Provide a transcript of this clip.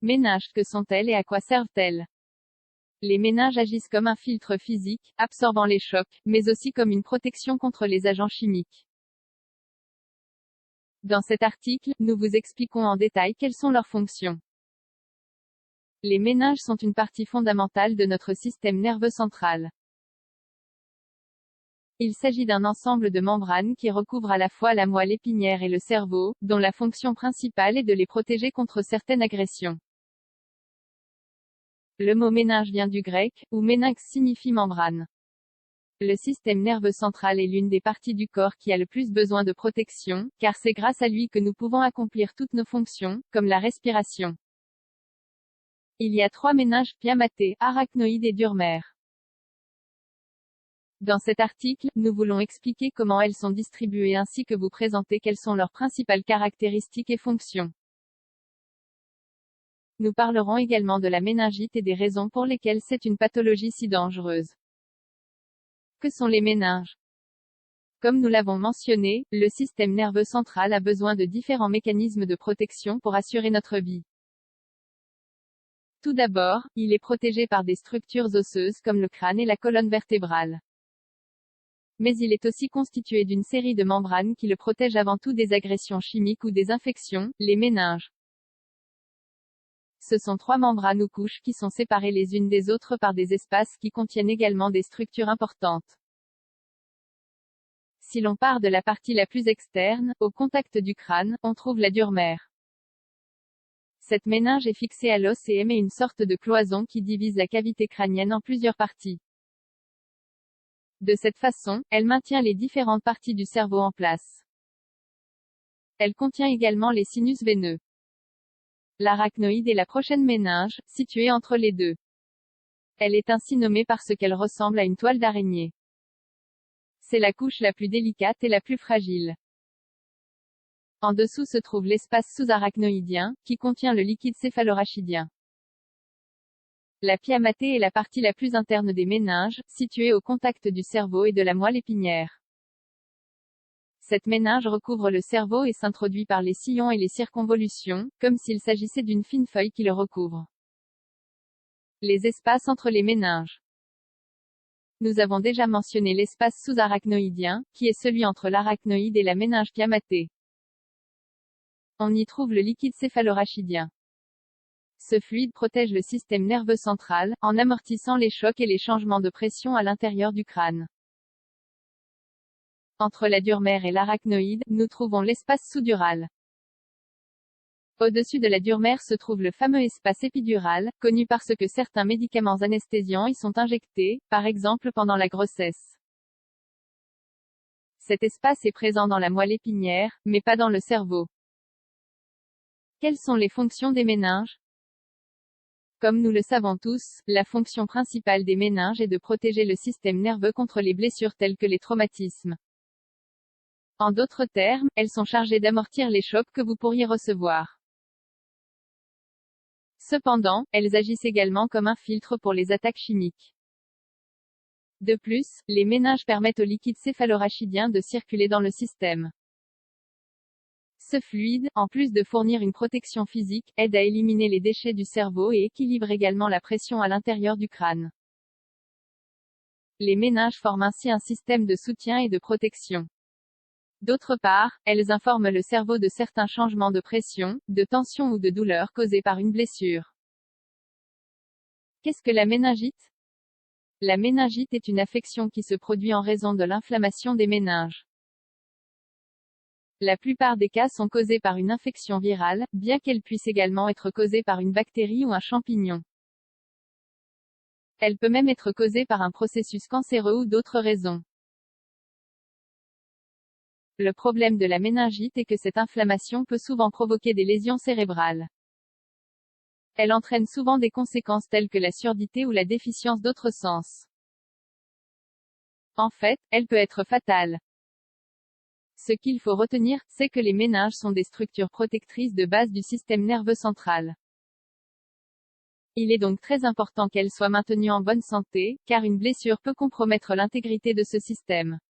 Ménages, que sont-elles et à quoi servent-elles? Les ménages agissent comme un filtre physique, absorbant les chocs, mais aussi comme une protection contre les agents chimiques. Dans cet article, nous vous expliquons en détail quelles sont leurs fonctions. Les ménages sont une partie fondamentale de notre système nerveux central. Il s'agit d'un ensemble de membranes qui recouvrent à la fois la moelle épinière et le cerveau, dont la fonction principale est de les protéger contre certaines agressions. Le mot méninge vient du grec, où méninx signifie membrane. Le système nerveux central est l'une des parties du corps qui a le plus besoin de protection, car c'est grâce à lui que nous pouvons accomplir toutes nos fonctions, comme la respiration. Il y a 3 méninges, piamaté, arachnoïde et durmère. Dans cet article, nous voulons expliquer comment elles sont distribuées ainsi que vous présenter quelles sont leurs principales caractéristiques et fonctions. Nous parlerons également de la méningite et des raisons pour lesquelles c'est une pathologie si dangereuse. Que sont les méninges? Comme nous l'avons mentionné, le système nerveux central a besoin de différents mécanismes de protection pour assurer notre vie. Tout d'abord, il est protégé par des structures osseuses comme le crâne et la colonne vertébrale. Mais il est aussi constitué d'une série de membranes qui le protègent avant tout des agressions chimiques ou des infections, les méninges. Ce sont 3 membranes ou couches qui sont séparées les unes des autres par des espaces qui contiennent également des structures importantes. Si l'on part de la partie la plus externe, au contact du crâne, on trouve la durmère. Cette méninge est fixée à l'os et émet une sorte de cloison qui divise la cavité crânienne en plusieurs parties. De cette façon, elle maintient les différentes parties du cerveau en place. Elle contient également les sinus veineux. L'arachnoïde est la prochaine méninge, située entre les deux. Elle est ainsi nommée parce qu'elle ressemble à une toile d'araignée. C'est la couche la plus délicate et la plus fragile. En dessous se trouve l'espace sous-arachnoïdien, qui contient le liquide céphalorachidien. La piamatée est la partie la plus interne des méninges, située au contact du cerveau et de la moelle épinière. Cette méninge recouvre le cerveau et s'introduit par les sillons et les circonvolutions, comme s'il s'agissait d'une fine feuille qui le recouvre. Les espaces entre les méninges. Nous avons déjà mentionné l'espace sous-arachnoïdien, qui est celui entre l'arachnoïde et la méninge piamatée. On y trouve le liquide céphalorachidien. Ce fluide protège le système nerveux central, en amortissant les chocs et les changements de pression à l'intérieur du crâne. Entre la durmère et l'arachnoïde, nous trouvons l'espace sous-dural. Au-dessus de la durmère se trouve le fameux espace épidural, connu parce que certains médicaments anesthésiants y sont injectés, par exemple pendant la grossesse. Cet espace est présent dans la moelle épinière, mais pas dans le cerveau. Quelles sont les fonctions des méninges? Comme nous le savons tous, la fonction principale des méninges est de protéger le système nerveux contre les blessures telles que les traumatismes. En d'autres termes, elles sont chargées d'amortir les chocs que vous pourriez recevoir. Cependant, elles agissent également comme un filtre pour les attaques chimiques. De plus, les méninges permettent au liquide céphalorachidien de circuler dans le système. Ce fluide, en plus de fournir une protection physique, aide à éliminer les déchets du cerveau et équilibre également la pression à l'intérieur du crâne. Les méninges forment ainsi un système de soutien et de protection. D'autre part, elles informent le cerveau de certains changements de pression, de tension ou de douleur causés par une blessure. Qu'est-ce que la méningite? La méningite est une affection qui se produit en raison de l'inflammation des méninges. La plupart des cas sont causés par une infection virale, bien qu'elle puisse également être causée par une bactérie ou un champignon. Elle peut même être causée par un processus cancéreux ou d'autres raisons. Le problème de la méningite est que cette inflammation peut souvent provoquer des lésions cérébrales. Elle entraîne souvent des conséquences telles que la surdité ou la déficience d'autres sens. En fait, elle peut être fatale. Ce qu'il faut retenir, c'est que les méninges sont des structures protectrices de base du système nerveux central. Il est donc très important qu'elles soient maintenues en bonne santé, car une blessure peut compromettre l'intégrité de ce système.